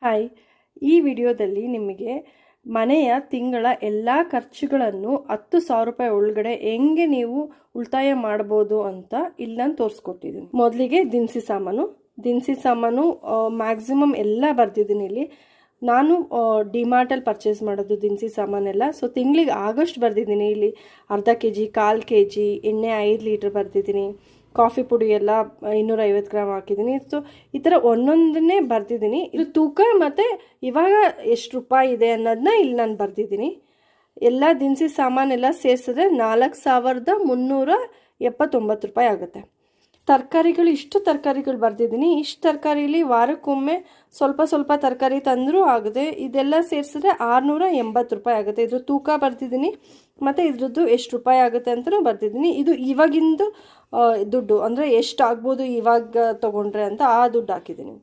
Hi, ಈ ವಿಡಿಯೋದಲ್ಲಿ ನಿಮಗೆ ಮನೆಯ ತಿಂಗಳ ಎಲ್ಲ ಖರ್ಚುಗಳನ್ನು 10,000 ರೂಪಾಯಿ ಒಳಗಡೆ ಹೆಂಗೆ ನೀವು ಉಳಿತಾಯ ಮಾಡ್ಬೋದು ಅಂತ ಇಲ್ಲಿ ನಾನು ತೋರಿಸ್ಕೊಟ್ಟಿದ್ದೀನಿ. ಮೊದಲಿಗೆ ದಿನಸಿ ಸಾಮಾನು ಮ್ಯಾಕ್ಸಿಮಮ್ ಎಲ್ಲ ಬರ್ತಿದ್ದೀನಿ ಇಲ್ಲಿ. ನಾನು ಡಿಮಾರ್ಟಲ್ಲಿ ಪರ್ಚೇಸ್ ಮಾಡೋದು ದಿನಸಿ ಸಾಮಾನೆಲ್ಲ. ಸೊ ತಿಂಗಳಿಗೆ ಆಗಷ್ಟು ಬರ್ತಿದ್ದೀನಿ. ಇಲ್ಲಿ ಅರ್ಧ kg, 1/4 kg ಎಣ್ಣೆ 5 ಲೀಟ್ರ್ ಬರ್ತಿದ್ದೀನಿ. ಕಾಫಿ ಪುಡಿ ಎಲ್ಲ 250 ಗ್ರಾಮ್ ಹಾಕಿದ್ದೀನಿ. ಸೊ ಈ ಥರ ಒಂದೊಂದನ್ನೇ ಬರ್ತಿದ್ದೀನಿ. ಇದು ತೂಕ ಮತ್ತು ಇವಾಗ ಎಷ್ಟು ರೂಪಾಯಿ ಇದೆ ಅನ್ನೋದನ್ನ ಇಲ್ಲಿ ನಾನು ಬರ್ತಿದ್ದೀನಿ. ಎಲ್ಲ ದಿನಸಿ ಸಾಮಾನೆಲ್ಲ ಸೇರಿಸಿದ್ರೆ 4,379 ರೂಪಾಯಿ ಆಗುತ್ತೆ. ತರಕಾರಿಗಳು ಇಷ್ಟು ತರಕಾರಿಗಳು ಬರ್ತಿದ್ದೀನಿ. ಇಷ್ಟು ತರಕಾರಿಲಿ ವಾರಕ್ಕೊಮ್ಮೆ ಸ್ವಲ್ಪ ತರಕಾರಿ ತಂದರೂ ಆಗುತ್ತೆ. ಇದೆಲ್ಲ ಸೇರಿಸಿದ್ರೆ 680 ರೂಪಾಯಿ ಆಗುತ್ತೆ. ಇದ್ರ ತೂಕ ಬರ್ತಿದ್ದೀನಿ ಮತ್ತು ಇದ್ರದ್ದು ಎಷ್ಟು ರೂಪಾಯಿ ಆಗುತ್ತೆ ಅಂತಲೂ ಬರ್ತಿದ್ದೀನಿ. ಇದು ಇವಾಗಿಂದು ದುಡ್ಡು, ಅಂದರೆ ಎಷ್ಟು ಆಗ್ಬೋದು ಇವಾಗ ತೊಗೊಂಡ್ರೆ ಅಂತ ಆ ದುಡ್ಡು ಹಾಕಿದ್ದೀನಿ.